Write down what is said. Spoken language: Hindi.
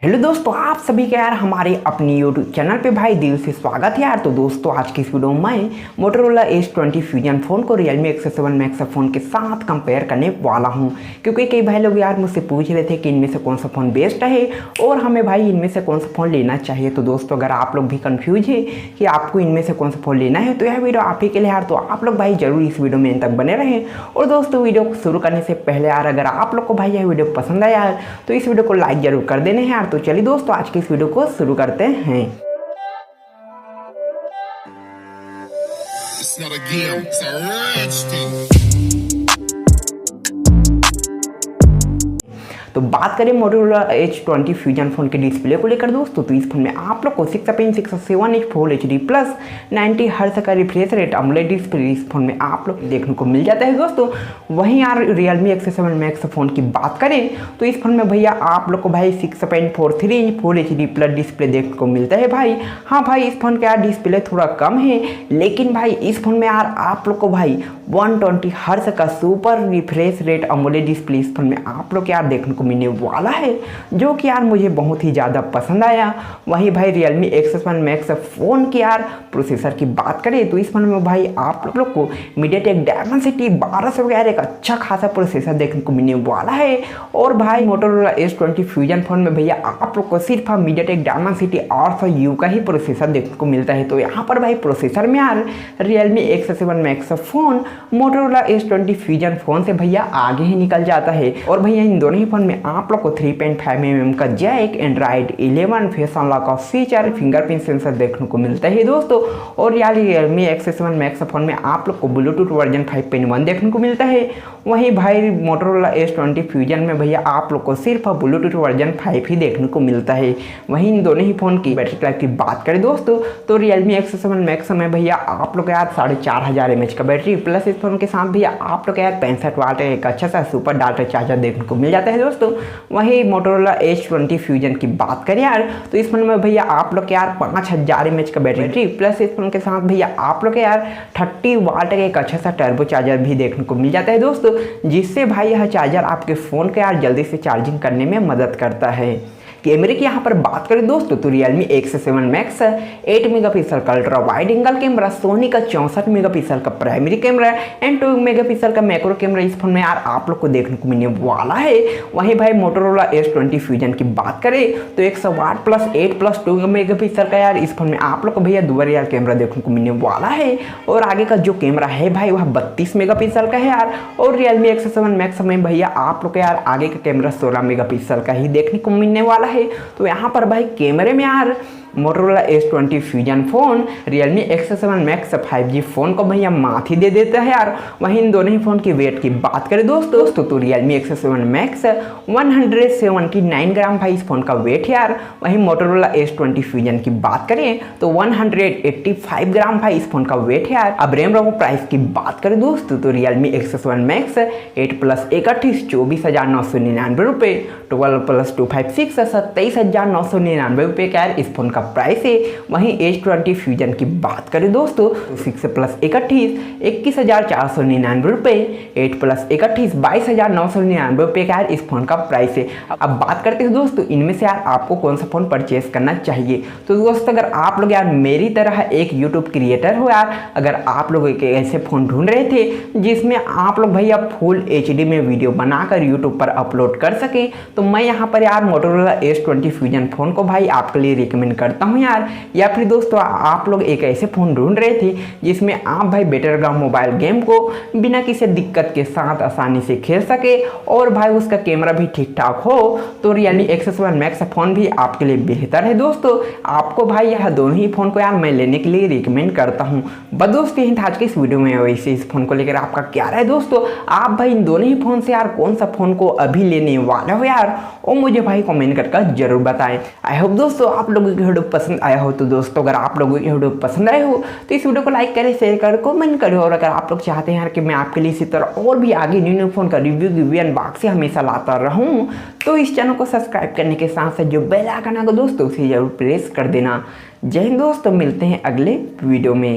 हेलो दोस्तों, आप सभी का यार हमारे अपनी यूट्यूब चैनल पे भाई दिल से स्वागत है यार। तो दोस्तों आज की इस वीडियो में मैं मोटोरोला H20 फ्यूजन फ़ोन को Realme X7 Max फ़ोन के साथ कंपेयर करने वाला हूं, क्योंकि कई भाई लोग यार मुझसे पूछ रहे थे कि इनमें से कौन सा फ़ोन बेस्ट है और हमें भाई इनमें से कौन सा फ़ोन लेना चाहिए। तो दोस्तों अगर आप लोग भी कन्फ्यूज है कि आपको इनमें से कौन सा फ़ोन लेना है तो यह वीडियो आप ही के लिए यार। तो आप लोग भाई जरूर इस वीडियो में तक बने रहें। और दोस्तों वीडियो को शुरू करने से पहले यार अगर आप लोग को भाई यह वीडियो पसंद आया है तो इस वीडियो को लाइक जरूर कर देने हैं यार। तो चलिए दोस्तों आज की इस वीडियो को शुरू करते हैं। It's not a game, it's a rich thing. तो बात करें मोटोरोला H20 फ्यूजन फ़ोन के डिस्प्ले को लेकर दोस्तों, तो इस फोन में आप लोग को 6.7 inch full HD plus 90 hertz का रिफ्रेश रेट अमोलेड डिस्प्ले इस फोन में आप लोग देखने को मिल जाता है दोस्तों। वहीं यार Realme X7 Max फ़ोन की बात करें तो इस फोन में भैया आप लोग को भाई 6.43 inch full HD plus display देखने को मिलता है भाई। हाँ भाई इस फोन का यार डिस्प्ले थोड़ा कम है, लेकिन भाई इस फोन में यार आप लोग को भाई 120 हर्ट्ज का super refresh rate AMOLED display इस फोन में आप लोग यार देखने को मिलने वाला है, जो कि यार मुझे बहुत ही ज़्यादा पसंद आया। वहीं भाई Realme X7 Max फ़ोन की यार प्रोसेसर की बात करें तो इस फोन में भाई आप लोग को MediaTek Dimensity 1200 का यार एक अच्छा खासा प्रोसेसर देखने को मिलने वाला है। और भाई Motorola H20 फ्यूजन फ़ोन में भैया आप लोग को सिर्फ MediaTek Dimensity 800U का ही प्रोसेसर देखने को मिलता है। तो यहाँ पर भाई प्रोसेसर में यार Realme X7 Max phone Motorola H20 fusion phone से भैया आगे ही निकल जाता है। और भैया इन दोनों ही फ़ोन में आप लोग को 3.5mm का जैक, एंड्रॉइड 11 फेस अनलॉक का फीचर, फिंगरप्रिंट सेंसर देखने को मिलता है दोस्तों। और यार Realme X7 Max फ़ोन में आप लोग को ब्लूटूथ वर्जन 5.1 देखने को मिलता है। वहीं भाई Motorola H20 फ्यूजन में भैया आप लोग को सिर्फ ब्लूटूथ वर्जन 5 ही देखने को मिलता है। वहीं इन दोनों ही फ़ोन की बैटरी लाइफ की बात करें दोस्तों तो Realme X7 Max में भैया आप लोग यार 4500 mAh का बैटरी प्लस इस फोन के साथ भैया आप लोग यार 65 वाट एक अच्छा सा सुपर डाटा चार्जर देखने को मिल जाता है दोस्तों। वहीं Motorola H20 फ्यूजन की बात करें यार तो इस फोन में भैया आप लोग यार 5000 mAh का बैटरी प्लस इस फोन के साथ भैया आप लोग यार 30 वाट का एक अच्छा सा टर्बो चार्जर भी देखने को मिल जाता है दोस्तों, जिससे भाई यह चार्जर आपके फ़ोन को यार जल्दी से चार्जिंग करने में मदद करता है। कैमरे की यहाँ पर बात करें दोस्तों तो Realme X7 Max 8 मेगापिक्सल का ultra wide angle camera, Sony का 64 मेगापिक्सल का प्राइमरी कैमरा एंड 2 मेगापिक्सल का मैक्रो कैमरा इस फोन में यार आप लोग को देखने को मिलने वाला है। वहीं भाई Motorola H20 फ्यूजन की बात करें तो 108 प्लस 8 प्लस 2 मेगापिक्सल का यार इस फोन में आप लोग को भैया डुअल यार कैमरा देखने को मिलने वाला है। और आगे का जो कैमरा है भाई वह 32 मेगापिक्सल का है यार। और Realme X7 Max में भैया आप लोग यार आगे का कैमरा 16 मेगापिक्सल का ही देखने को मिलने वाला है। तो यहाँ पर भाई कैमरे में यार Motorola H20 fusion phone Realme X7 Max 5G phone को भैया मात ही दे देता है यार। वहीं इन दोनों ही फ़ोन की वेट की बात करें दोस्तों तो Realme X7 Max 179 ग्राम भाई इस फ़ोन का वेट है यार। वहीं Motorola H20 फ्यूजन की बात करें तो 185 ग्राम भाई इस फ़ोन का वेट है यार। अब रैम रोम प्राइस की बात करें दोस्तों तो Realme X7 Max 8+1 24,999 रुपये, 12+256 27,999 रुपये का यार इस फोन का प्राइस है। वहीं H20 फ्यूजन की बात करें दोस्तों तो 6+1 21,499 रुपये, 8+1 22,999 रुपये का यार इस फोन का प्राइस है। अब बात करते हैं दोस्तों इनमें से यार आपको कौन सा फोन परचेस करना चाहिए। तो दोस्तों अगर आप लोग यार मेरी तरह एक यूट्यूब क्रिएटर हो यार, अगर आप लोग एक ऐसे फ़ोन ढूंढ रहे थे जिसमें आप लोग भैया फुल HD में वीडियो बनाकर यूट्यूब पर अपलोड कर सके तो मैं यहाँ पर यार Motorola H20 फ्यूजन फ़ोन को भाई आपके लिए रिकमेंड करता हूँ यार। या फिर दोस्तों आप लोग एक ऐसे फ़ोन ढूंढ रहे थे जिसमें आप भाई बैटरग्राउंड मोबाइल गेम को बिना किसी दिक्कत के साथ आसानी से खेल सके और भाई उसका कैमरा भी ठीक ठाक हो तो Realme X7 Max फ़ोन भी आपके लिए बेहतर है दोस्तों। आपको भाई यह दोनों ही फ़ोन को यार मैं लेने के लिए रिकमेंड करता हूँ। बस दोस्तों यही था आज के इस वीडियो में। वैसे इस फ़ोन को लेकर आपका क्या राय दोस्तों, आप भाई इन दोनों ही फ़ोन से यार कौन सा फ़ोन को अभी लेने वाले हो यार, और मुझे भाई कमेंट करके जरूर बताएं। आई होप दोस्तों आप लोगों की वीडियो पसंद आया हो। तो दोस्तों अगर आप लोगों की वीडियो पसंद आए हो तो इस वीडियो को लाइक करें, शेयर करें, कमेंट करें। और अगर आप लोग चाहते हैं यार कि मैं आपके लिए इसी तरह और भी आगे न्यू फ़ोन का रिव्यू अनबॉक्सिंग हमेशा लाता रहूं तो इस चैनल को सब्सक्राइब करने के साथ साथ जो बेल आइकन है दोस्तों उसे जरूर प्रेस कर देना। जय हिंद दोस्तों, मिलते हैं अगले वीडियो में।